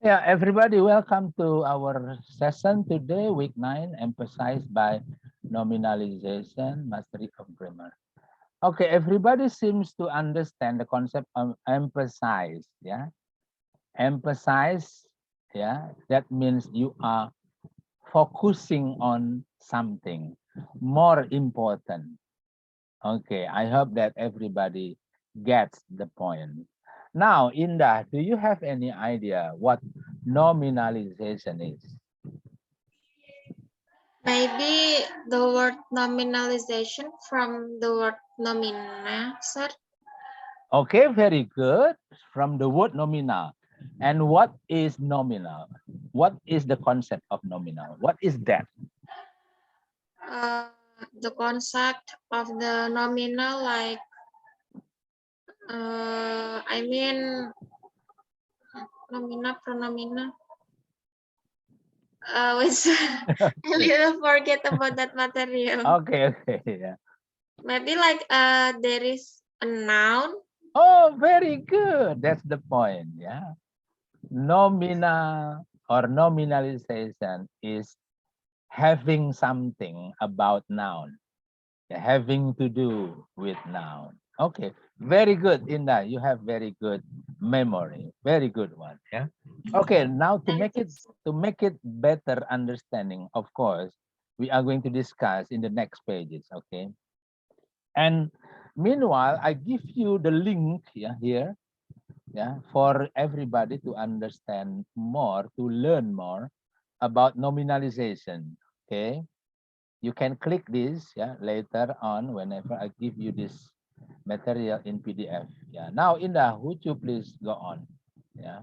Yeah, everybody, welcome to our session today, week 9, emphasized by nominalization, mastery of grammar. Okay, everybody seems to understand the concept of emphasize. Yeah, emphasize. Yeah, that means you are focusing on something more important. Okay, I hope that everybody gets the point. Now, Indah, do you have any idea what nominalization is? Maybe the word nominalization from the word nomina, sir. Okay, very good. From the word nominal. And what is nominal? What is the concept of nominal? What is that? Uh, the concept of the nominal, like, I mean, nomina, pronomina. Which I Okay, little forget about that material. okay, okay. Yeah. Maybe like, there is a noun. Oh, very good. That's the point. Yeah. Nominal or nominalization is having something about noun, having to do with noun. Okay, very good, Inda. You have very good memory. Very good one. Yeah. Okay, now Thank you, sir. to make it better understanding, of course, we are going to discuss in the next pages. Okay. And meanwhile, I give you the link, yeah, here, yeah, for everybody to understand more, to learn more about nominalization. Okay. You can click this, yeah, later on whenever I give you this material in PDF. Yeah. Now, Indah, would you please go on? Yeah.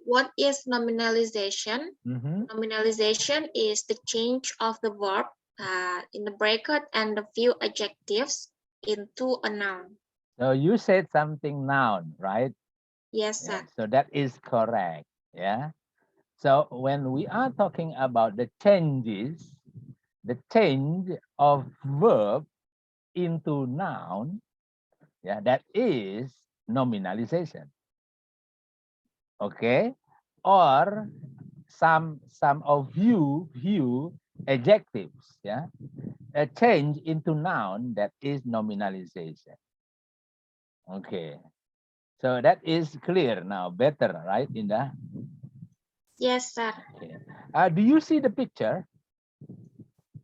What is nominalization? Mm-hmm. Nominalization is the change of the verb in the bracket and the few adjectives into a noun. So you said something noun, right? Yes, Yeah. sir. So that is correct. Yeah. So when we are talking about the changes, the change of verb into noun, yeah, that is nominalization. Okay. Or some of view adjectives, yeah, a change into noun, that is nominalization. Okay, so that is clear now, better, right, Indah? Yes, sir. Okay. Do you see the picture?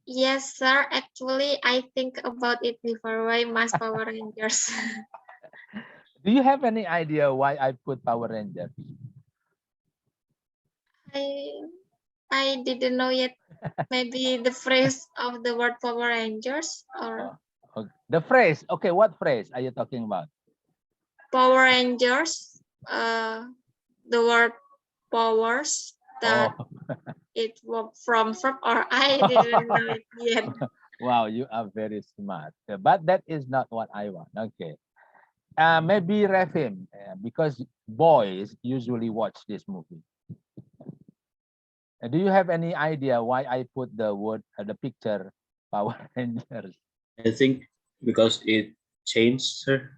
Yes, sir. Actually, I think about it before. Why must Power Rangers? Do you have any idea why I put Power Rangers? I I didn't know yet. Maybe the phrase of the word Power Rangers or Oh, okay. The phrase, okay, what phrase are you talking about? Power Rangers. The word powers Oh. that it was from or I didn't know it yet. Wow, you are very smart. But that is not what I want. Okay. Maybe Refim, because boys usually watch this movie. Do you have any idea why I put the word, the picture Power Rangers? I think because it changed, sir.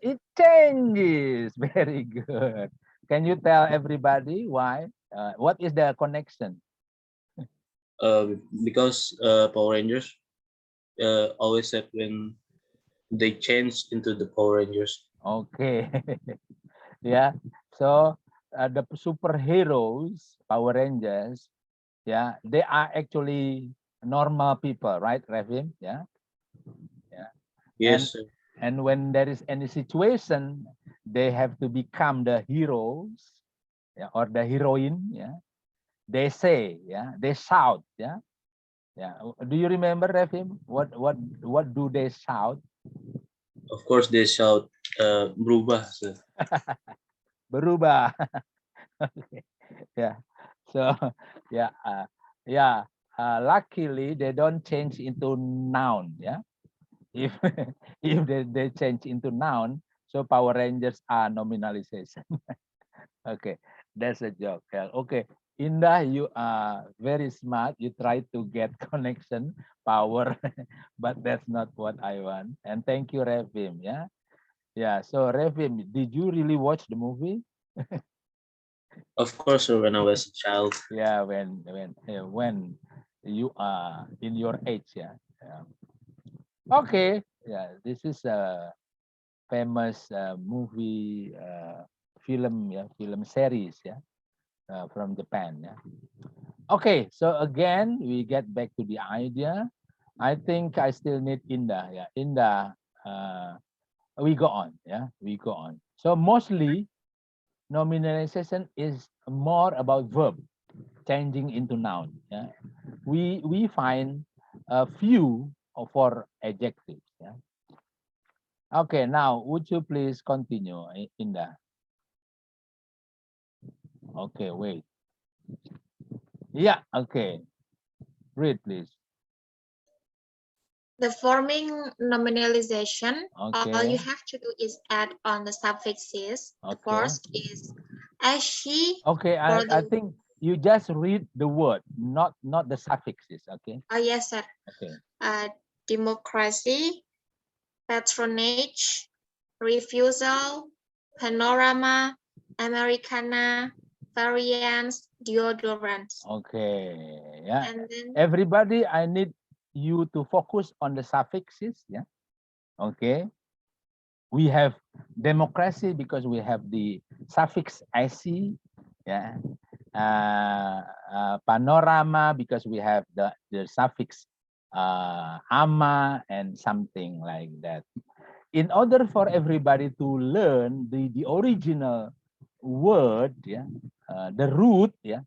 It changes. Very good. Can you tell everybody why? What is the connection? Because Power Rangers always said when they changed into the Power Rangers. Okay. Yeah. So the superheroes, Power Rangers, yeah, they are actually normal people, right, Revin? Yeah. Yeah. And Yes, sir. and when there is any situation, they have to become the heroes, yeah, or the heroine. Yeah. They say, yeah, they shout, yeah. Yeah. Do you remember, Revin? What do they shout? Of course, they shout "Berubah," sir. Berubah. Okay. Yeah. So yeah, yeah. Luckily, they don't change into noun. Yeah. If if they change into noun, so Power Rangers are nominalization. Okay, that's a joke. Yeah. Okay, Indah, you are very smart. You try to get connection power, but that's not what I want. And thank you, Revim. Yeah. Yeah. So Revim, did you really watch the movie? Of course, sir, when I was a child. Yeah, when you are in your age, yeah. Yeah. Okay. Yeah, this is a famous movie, film, yeah, film series, yeah, from Japan, yeah. Okay, so again, we get back to the idea. I think I still need Inda, yeah. Inda, we go on, yeah, we go on. So mostly, nominalization is more about verb changing into noun. Yeah, we find a few for adjectives. Yeah. Okay, now would you please continue, Inda? Okay, wait. Yeah. Okay, read please. The forming nominalization, all you Okay. have to do is add on the suffixes. The Okay. first is as she Okay. for I the, think you just read the word, not the suffixes. Okay. oh yes, sir. Okay. Democracy, patronage, refusal, panorama, Americana, variance, deodorants. Okay. Yeah. And then Everybody, I need you to focus on the suffixes. Yeah. Okay. We have democracy because we have the suffix IC. Yeah. Panorama because we have the suffix ama and something like that. In order for everybody to learn the original word, yeah, the root, yeah,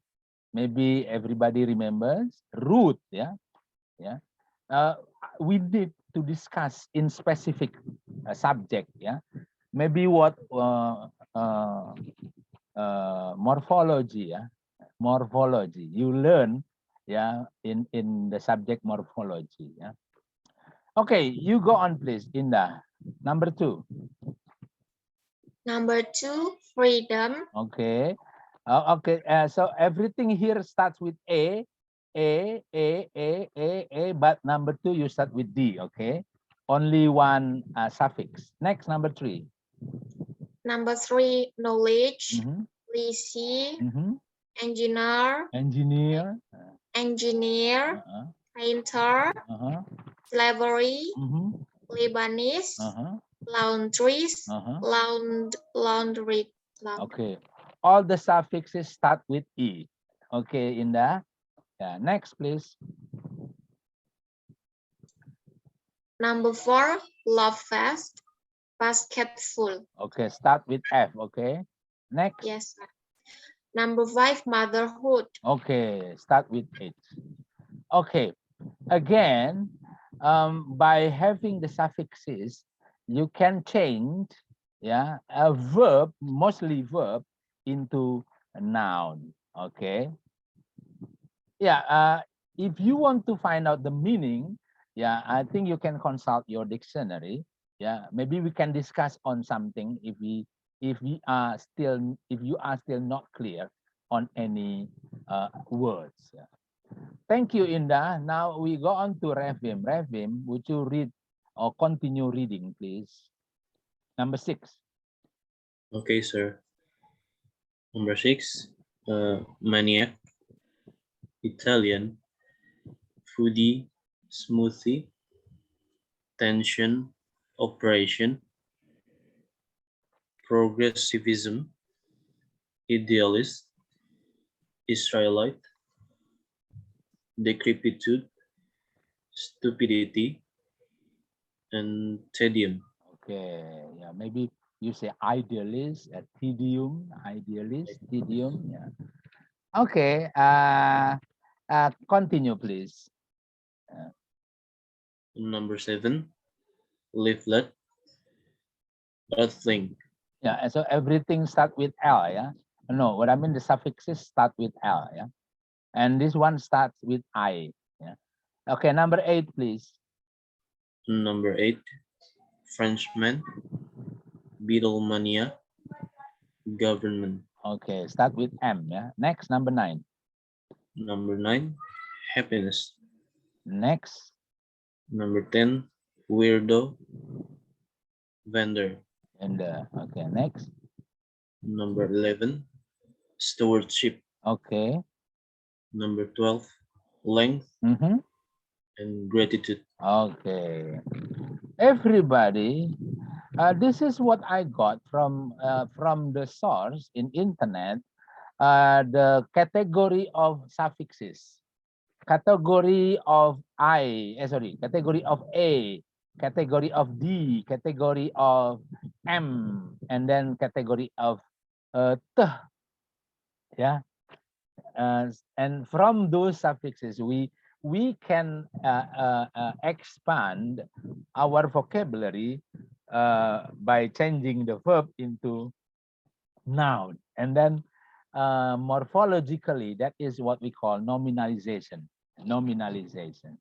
maybe everybody remembers root, yeah, yeah. Uh, we need to discuss in specific subject, yeah. Maybe what morphology, yeah, morphology. You learn, yeah, in the subject morphology, yeah. Okay, you go on, please, Inda. Number 2. number 2, freedom. Okay. Okay. So everything here starts with A, but number 2 you start with D. Okay. Only one suffix. Next, number 3. Number 3, knowledge. Mm-hmm. Lycée, Mm-hmm. engineer, Engineer. engineer, Uh-huh. painter, Uh-huh. slavery, Mm-hmm. Lebanese, Uh-huh. laundries, Uh-huh. laundry. Okay. All the suffixes start with E. Okay, Inda. Yeah. Next, please. Number 4, love fest, basketful. Okay, start with F. Okay. Next. Yes, sir. Number 5, motherhood. Okay, start with H. Okay, again, by having the suffixes, you can change, yeah, a verb, mostly verb, into a noun. Okay. Yeah. If you want to find out the meaning, yeah, I think you can consult your dictionary. Yeah, maybe we can discuss on something if you are still not clear on any words. Yeah. Thank you, Inda. Now we go on to Revim. Revim, would you read or continue reading, please? Number 6. Okay, sir. Number 6, maniac, Italian, foodie, smoothie, tension, operation, progressivism, idealist, Israelite, decrepitude, stupidity, and tedium. Okay. Yeah, maybe you say idealist, tedium, idealist, tedium. Yeah. Okay. Continue, please. Number 7, leaflet, earthling. Yeah. And so everything start with L. Yeah. No, what I mean the suffixes start with L. Yeah. And this one starts with I. Yeah. Okay. Number 8, please. Number 8, Frenchman, Beatlemania, government. Okay. Start with M. Yeah. Next, number 9. Number 9, happiness. Next. Number 10, weirdo, vendor. And okay, next. Number 11, stewardship. Okay. Number 12, length Mm-hmm. and gratitude. Okay. Everybody, this is what I got from the source in internet. The category of suffixes, category of category of A, category of D, category of M, and then category of T. Yeah, and from those suffixes, we can expand our vocabulary by changing the verb into noun, and then morphologically, that is what we call nominalization. Nominalization.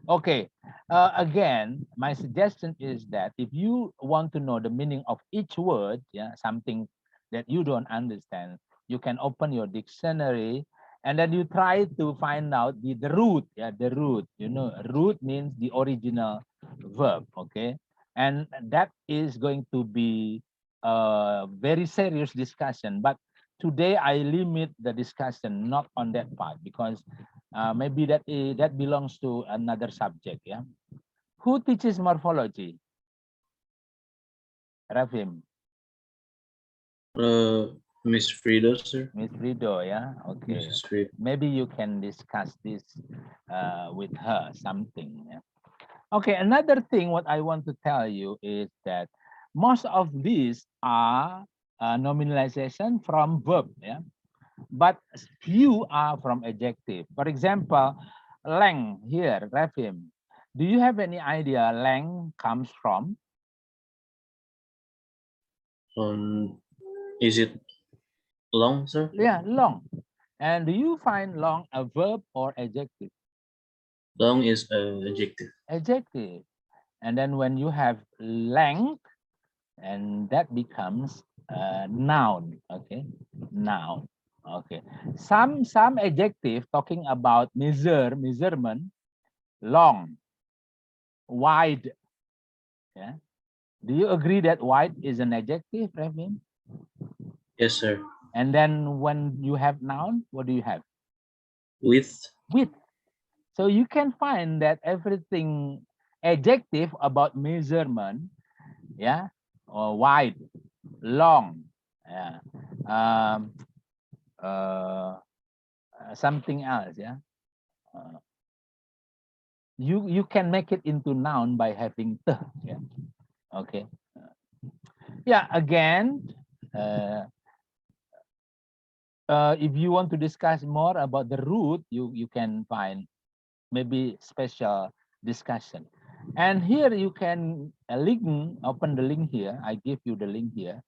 Okay. Again, my suggestion is that if you want to know the meaning of each word, yeah, something that you don't understand, you can open your dictionary and then you try to find out the root. Yeah, the root. You know, root means the original verb. Okay, and that is going to be a very serious discussion. But today I limit the discussion not on that part because maybe that belongs to another subject. Yeah, who teaches morphology? Rafim, Miss Frida, sir. Miss Frido. Yeah, okay. Mrs. Frida. Maybe you can discuss this with her something. Yeah? Okay, another thing what I want to tell you is that most of these are nominalization from verb. Yeah, but few are from adjective. For example, length here, Rafim. Do you have any idea length comes from? Is it long, sir? Yeah, long. And do you find long a verb or adjective? Long is an adjective. Adjective. And then when you have length, and that becomes noun. Okay, noun. Okay. Some adjective talking about measurement, long, wide. Yeah. Do you agree that wide is an adjective, Revin? Yes, sir. And then when you have noun, what do you have? Width. Width. So you can find that everything adjective about measurement, yeah, or wide, long, yeah, um, something else, yeah. Uh, you can make it into noun by having the, yeah. Okay. Yeah. Again, uh, if you want to discuss more about the root, you can find maybe special discussion. And here you can open the link here. I give you the link here.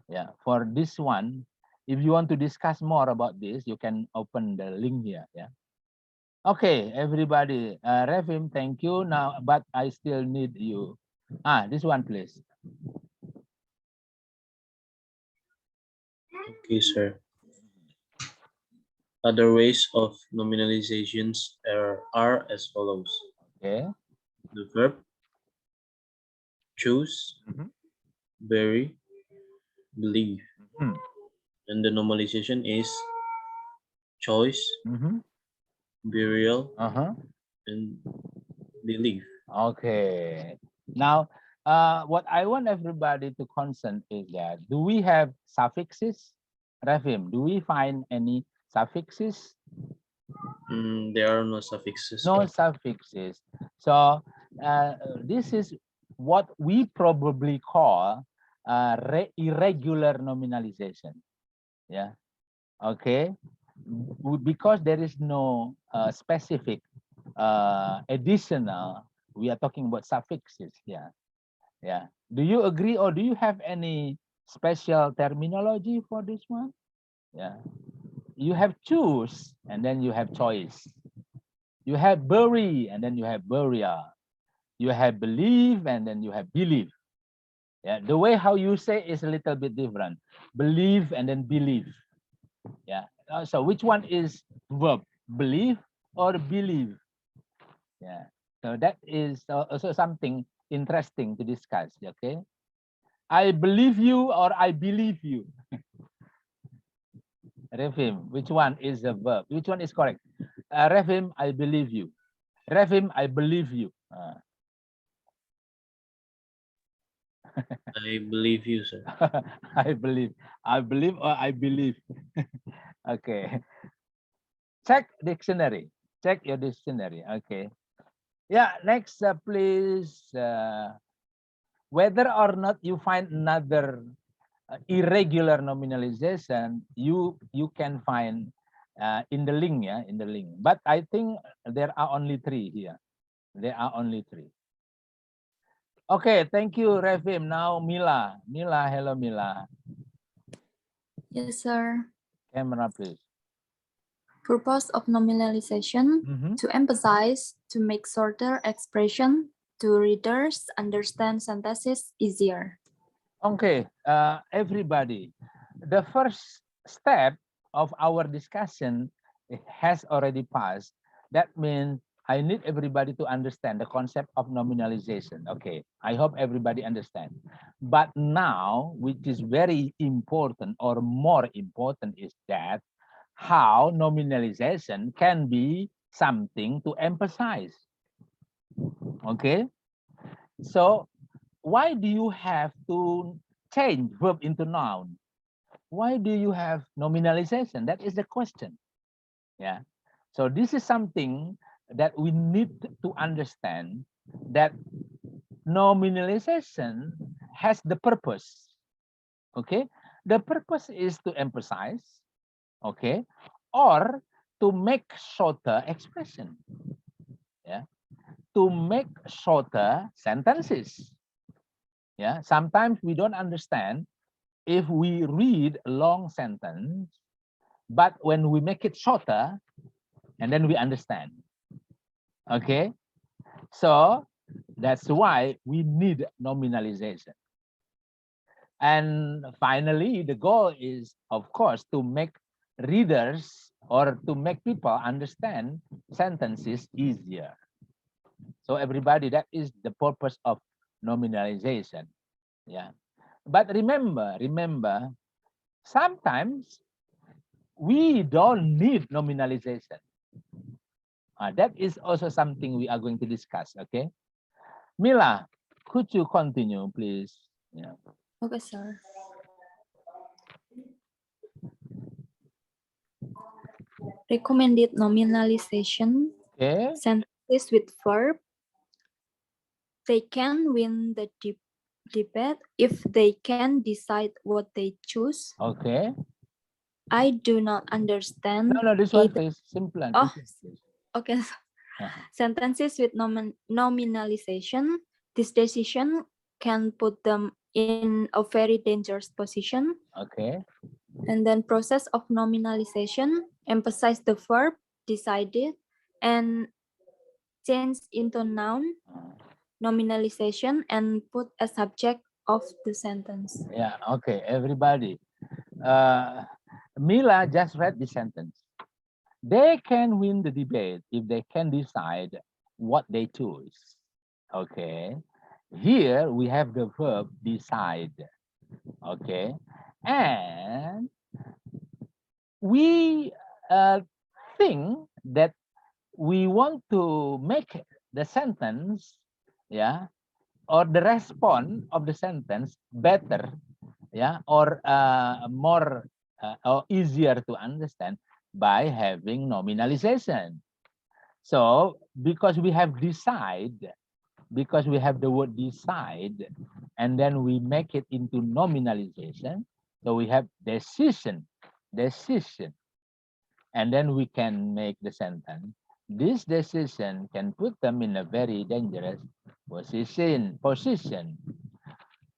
Yeah, for this one, if you want to discuss more about this, you can open the link here. Yeah. Okay, everybody. Revim, thank you. Now, but I still need you. This one, please. Okay, sir. Other ways of nominalizations are as follows. Okay. The verb choose, Mhm. bury, believe. Mhm. And the normalization is choice, Mhm. burial, Uh-huh. and believe. Okay. Now, what I want everybody to concern is that do we have suffixes? Revim, do we find any suffixes? There are no suffixes. No suffixes. So this is what we probably call irregular nominalization. Yeah. Okay. Because there is no specific additional, we are talking about suffixes. Yeah. Yeah. Do you agree or do you have any special terminology for this one? Yeah. You have choose and then you have choice. You have bury and then you have burial. You have believe and then you have believe. Yeah, the way how you say is a little bit different. Believe and then believe. Yeah. So which one is verb? Believe or believe? Yeah. So that is also something interesting to discuss. Okay. I believe you or I believe you. Refim, which one is the verb? Which one is correct? Refim, I believe you. Refim, I believe you. I believe you, sir. I believe or I believe. Okay. Check dictionary. Check your dictionary. Okay. Yeah. Next, please. Whether or not you find another irregular nominalization, you can find in the link, yeah, in the link. But I think there are only 3 here. There are only 3. Okay, thank you, Refim. Now, Mila. Mila, hello, Mila. Yes, sir. Camera, please. Purpose of nominalization to emphasize, to make shorter expression, to readers understand sentences easier. Okay, everybody. The first step of our discussion has already passed. That means I need everybody to understand the concept of nominalization. Okay, I hope everybody understand. But now, which is very important or more important is that how nominalization can be something to emphasize. Okay, so why do you have to change verb into noun? Why do you have nominalization? That is the question. Yeah. So this is something that we need to understand, that nominalization has the purpose. Okay. The purpose is to emphasize, okay, or to make shorter expression. Yeah. To make shorter sentences. Yeah. Sometimes we don't understand if we read a long sentence, but when we make it shorter, and then we understand. Okay, so that's why we need nominalization. And finally, the goal is, of course, to make readers or to make people understand sentences easier. So everybody, that is the purpose of nominalization. Yeah. But remember, sometimes we don't need nominalization. That is also something we are going to discuss. Okay, Mila, could you continue, please? Yeah. Okay, sir. Recommended nominalization Okay. sentences with verb. They can win the debate if they can decide what they choose. Okay. I do not understand. No, this one, either. please. Simple. Oh, Please. okay. Sentences with nominalization. This decision can put them in a very dangerous position. Okay. And then process of nominalization, emphasize the verb, decided, and change into noun, nominalization, and put a subject of the sentence. Yeah. Okay. Everybody. Mila just read the sentence. They can win the debate if they can decide what they choose. Okay. Here we have the verb decide. Okay. And we think that we want to make the sentence, yeah, or the response of the sentence better, yeah, or more or easier to understand by having nominalization. So because we have decide, because we have the word decide, and then we make it into nominalization, so we have decision, and then we can make the sentence. This decision can put them in a very dangerous position.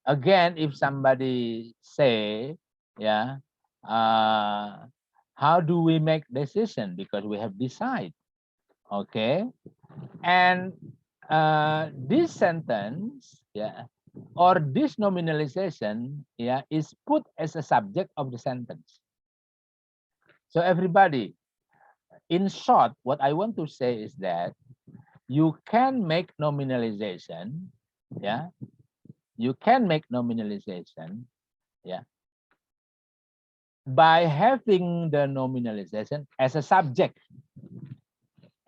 Again, if somebody say, yeah, how do we make decision? Because we have decide. Okay. And this sentence, yeah, or this nominalization, yeah, is put as a subject of the sentence. So everybody, in short, what I want to say is that you can make nominalization, yeah, you can make nominalization, yeah, by having the nominalization as a subject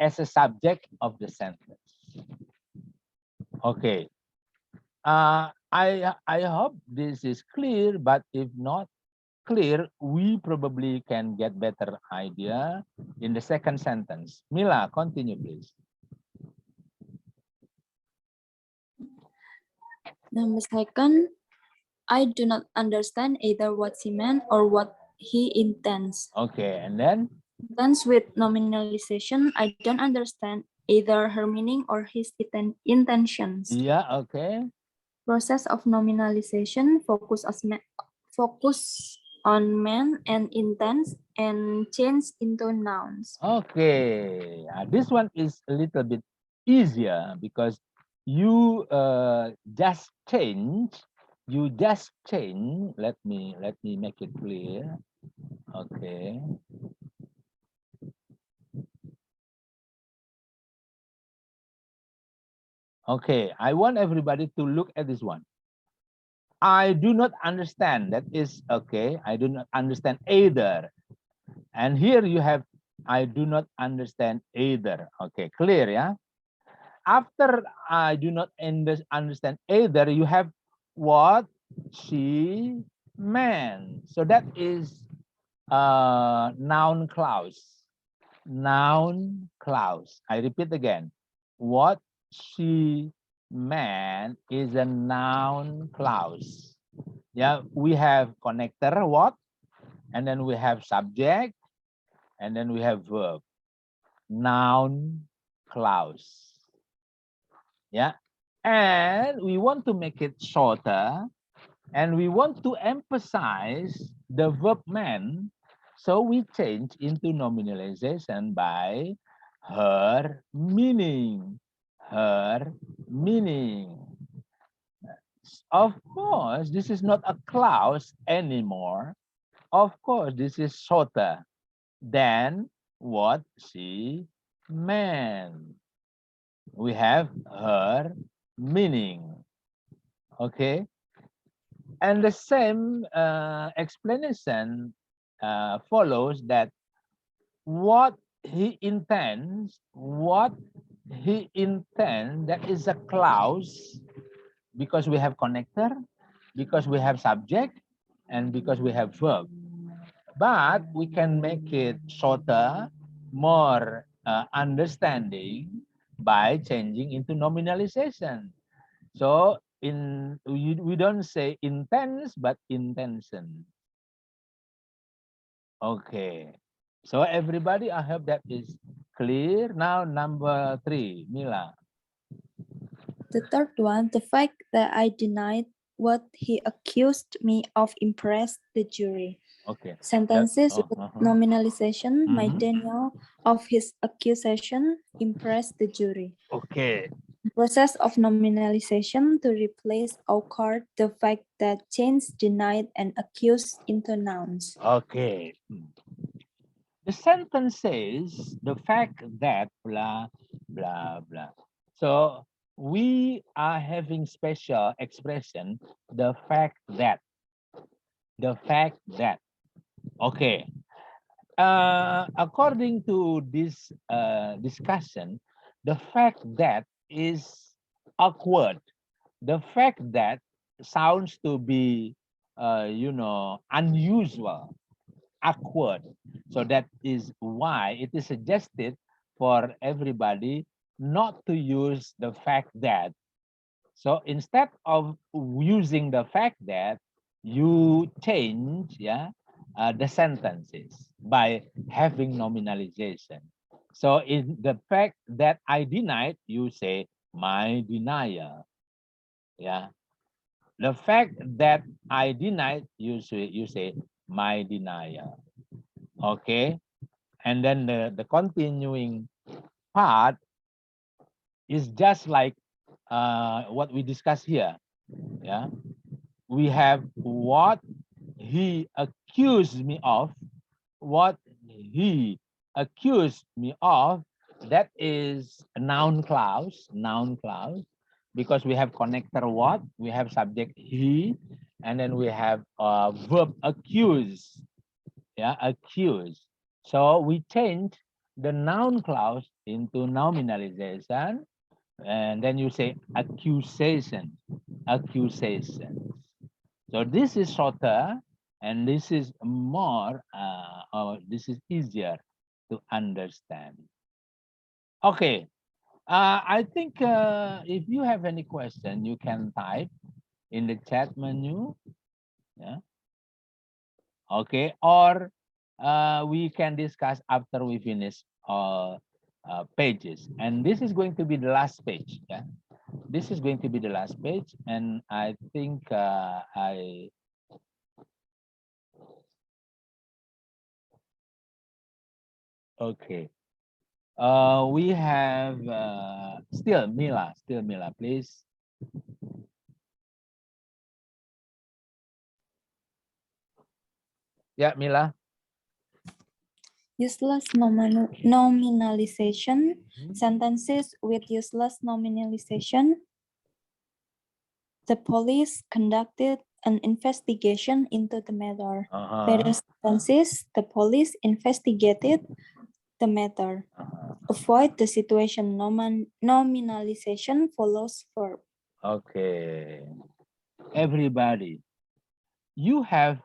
of the sentence. Okay. I hope this is clear, but if not clear, we probably can get better idea in the second sentence. Mila, continue, please. Number second, I do not understand either what he meant or what he intends. Okay, and then? Intends with nominalization, I don't understand either her meaning or his intentions. Yeah, okay. Process of nominalization focus on man and intents and change into nouns. Okay, this one is a little bit easier because you just change. Let me make it clear. Okay. Okay, I want everybody to look at this one. I do not understand. That is okay. I do not understand either. And here you have, I do not understand either. Okay, clear, yeah? After I do not understand either, you have what she meant. So that is noun clause. Noun clause. I repeat again. What she meant is a noun clause. Yeah, we have connector, what, and then we have subject, and then we have verb. Noun clause. Yeah, and we want to make it shorter, and we want to emphasize the verb man, so we change into nominalization by her meaning. Her meaning. Of course, this is not a clause anymore. Of course, this is shorter than what she meant. We have her meaning. Okay. And the same explanation follows that what he intends, that is a clause, because we have connector, because we have subject, and because we have verb. But we can make it shorter, more understanding by changing into nominalization. So we don't say intense, but intention. Okay. So everybody, I hope that is clear. Now number 3, Mila. The third one, the fact that I denied what he accused me of impressed the jury. Okay. Sentences with nominalization, my Mhm. denial of his accusation impressed the jury. Okay. Process of nominalization to replace occurred the fact that change denied and accused into nouns. Okay. The sentence says the fact that blah, blah, blah. So we are having special expression, the fact that. Okay. According to this discussion, the fact that is awkward. The fact that sounds to be, unusual, awkward. So that is why it is suggested for everybody not to use the fact that. So instead of using the fact that, you change, the sentences by having nominalization. So in the fact that I denied, you say my denial. Yeah. The fact that I denied, you say my denial. Okay. And then the continuing part is just like what we discussed here. Yeah. We have what he accused me of. What he accused me of, that is a noun clause. because we have connector what, we have subject he, and then we have verb accuse. Yeah, accuse. So we change the noun clause into nominalization, and then you say accusation, accusations. So this is shorter, and this is more, this is easier to understand. Okay, I think if you have any question, you can type in the chat menu. Yeah. Okay, or we can discuss after we finish pages. And this is going to be the last page. Yeah, this is going to be the last page, and I think okay. We have still Mila, please. Yeah, Mila. Useless nominalization. Sentences with useless nominalization. The police conducted an investigation into the matter. Better sentences, the police investigated the matter. Avoid the situation. Nominalization follows verb. Okay. Everybody, you have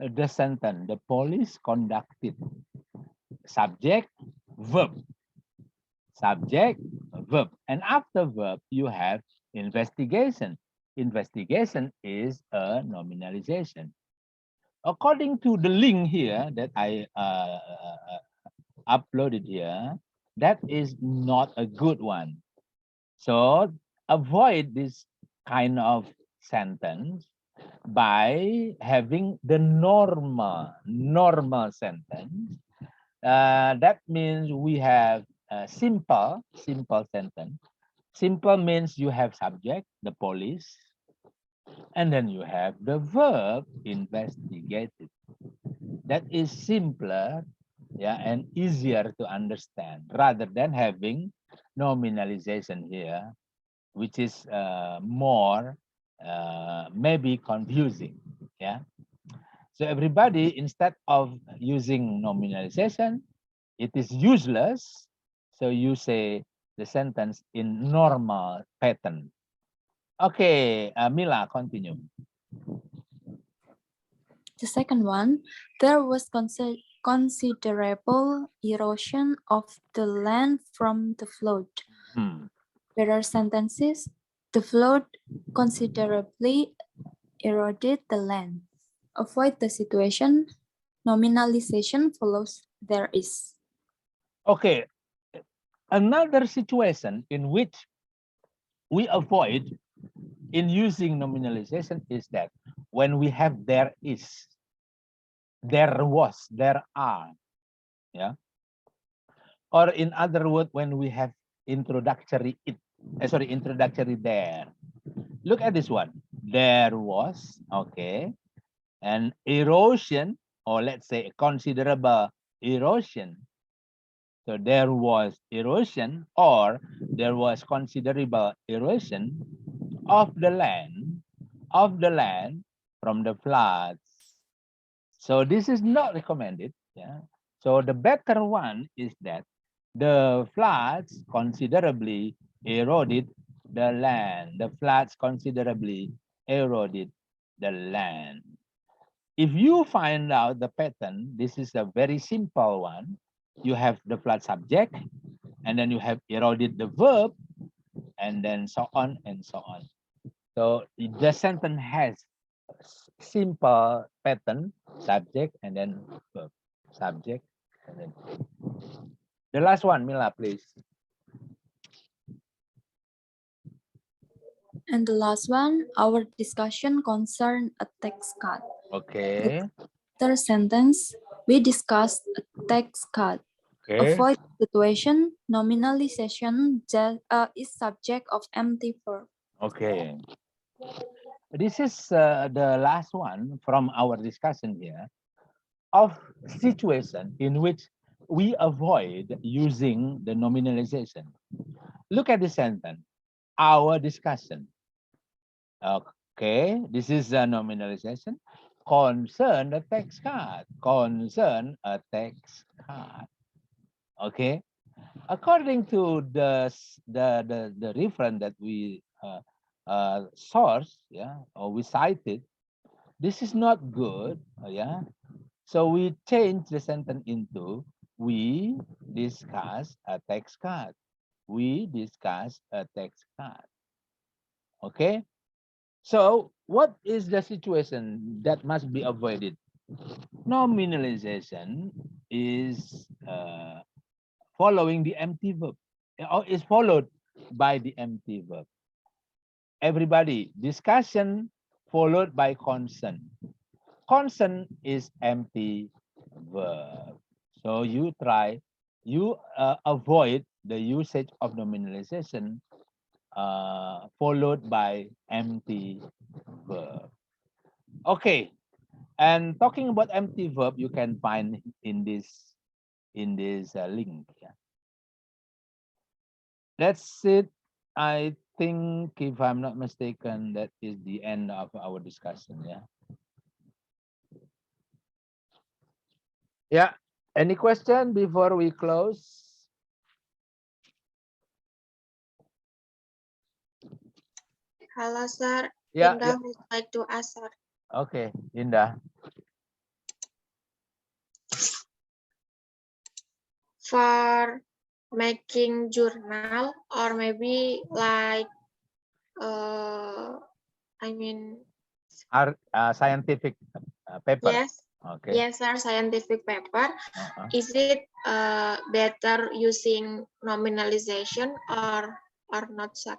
the sentence, the police conducted. Subject, verb. Subject, verb. And after verb, you have investigation. Investigation is a nominalization. According to the link here that I uploaded here, that is not a good one. So avoid this kind of sentence by having the normal sentence. That means we have a simple sentence. Simple means you have subject, the police, and then you have the verb investigated. That is simpler, yeah, and easier to understand rather than having nominalization here, which is more maybe confusing. Yeah. So everybody, instead of using nominalization, it is useless. So you say the sentence in normal pattern. Okay, Mila, continue. The second one, there was considerable erosion of the land from the flood. There are sentences. The flood considerably eroded the land. Avoid the situation. Nominalization follows there is. Okay, another situation in which we avoid in using nominalization is that when we have there is, there was, there are, yeah. Or in other words, when we have introductory it, introductory there. Look at this one. There was, okay, and erosion, or let's say considerable erosion. So there was erosion, or there was considerable erosion of the land from the floods. So this is not recommended. Yeah. So the better one is that the floods considerably eroded the land. The floods considerably eroded the land. If you find out the pattern, this is a very simple one. You have the flood subject, and then you have eroded the verb, and then so on and so on. So the sentence has simple pattern, subject, and then verb. Subject, and then the last one, Mila, please. And the last one, our discussion concerned a text cut. Okay. Third sentence, we discussed a text cut. Okay. Avoid situation, nominalization is subject of empty verb. Okay. This is the last one from our discussion here of situation in which we avoid using the nominalization. Look at the sentence. our discussion. Okay, this is a nominalization. Concern a text card. Concern a text card. Okay, according to the reference that we source, yeah, or we cited, this is not good. Yeah, so we change the sentence into we discuss a text card. We discuss a text card. Okay. So what is the situation that must be avoided? Nominalization is following the empty verb, or is followed by the empty verb. Everybody, discussion followed by consent. Consent is empty verb. So you avoid the usage of nominalization followed by empty verb. Okay, and talking about empty verb, you can find in this link. Yeah. That's it. I think, if I'm not mistaken, that is the end of our discussion. Yeah. Yeah. Any question before we close? Hello, sir. Yeah. Indah would like to ask, sir. Okay, Indah. For making journal or maybe like, I mean, Our scientific paper. yes, Okay. yes, sir, scientific paper. Uh-huh. Is it better using nominalization or not, sir?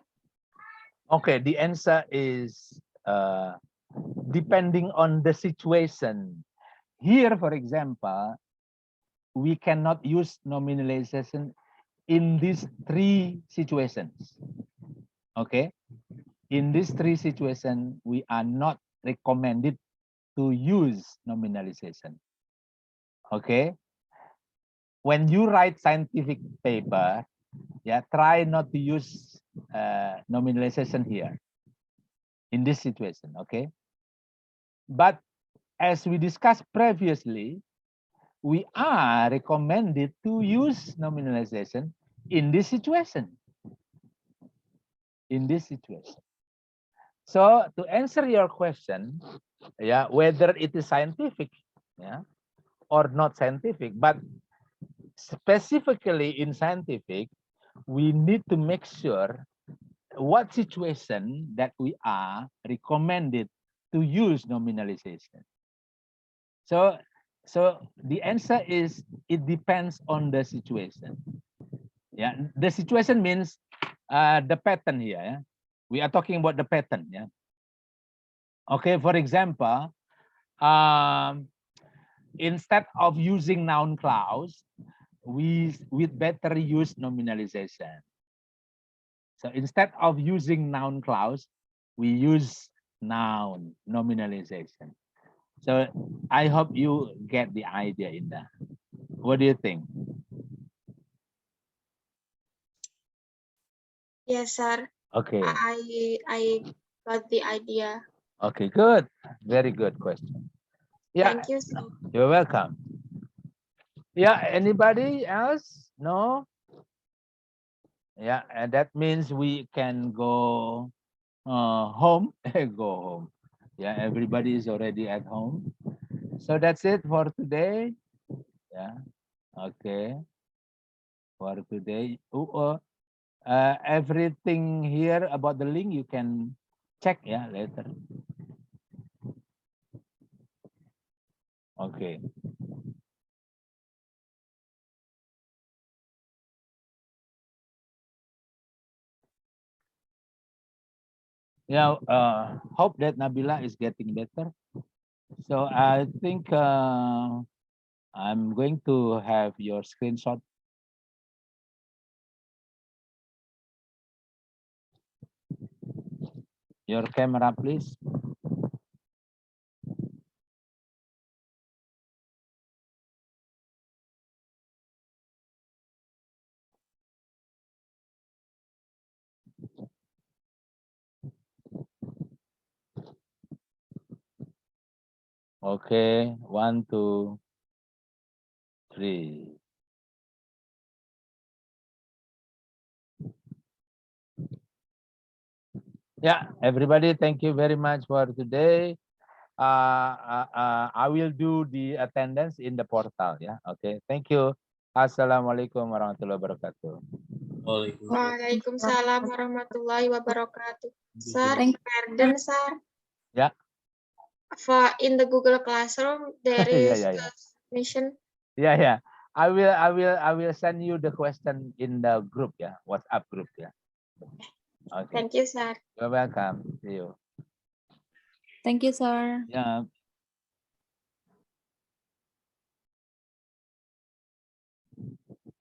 Okay, the answer is depending on the situation. Here, for example, we cannot use nominalization in these three situations. Okay, in these three situations, we are not recommended to use nominalization. Okay, when you write scientific paper, yeah, try not to use nominalization here in this situation. Okay, but as we discussed previously, we are recommended to use nominalization in this situation. In this situation. So to answer your question, yeah, whether it is scientific, yeah, or not scientific, but specifically in scientific, we need to make sure what situation that we are recommended to use nominalization. So the answer is it depends on the situation. Yeah, the situation means the pattern here. Yeah? We are talking about the pattern. Yeah. Okay. For example, instead of using noun clause, we'd better use nominalization. So instead of using noun clause, we use noun nominalization. So I hope you get the idea in that. What do you think? Yes, sir. Okay. I got the idea. Okay, good. Very good question. Yeah, Thank you, sir. you're welcome. Yeah, anybody else? No? Yeah, and that means we can go home. Go home. Yeah, everybody is already at home. So that's it for today. Yeah, okay. For today. Everything here about the link you can check, yeah, later. Okay. Yeah, hope that Nabila is getting better. So I think I'm going to have your screenshot. Your camera, please. Okay, 1, 2, 3. Yeah, everybody, thank you very much for today. I will do the attendance in the portal. Yeah, okay. Thank you. Assalamualaikum warahmatullahi wabarakatuh. Waalaikumsalam warahmatullahi wabarakatuh. Sir, Thank pardon, sir. Yeah. For in the Google Classroom, there Yeah, is yeah, a yeah. submission. Yeah. I will send you the question in the group. Yeah, WhatsApp group. Yeah. Okay. Thank you, sir. You're welcome. See you. you, sir. Yeah.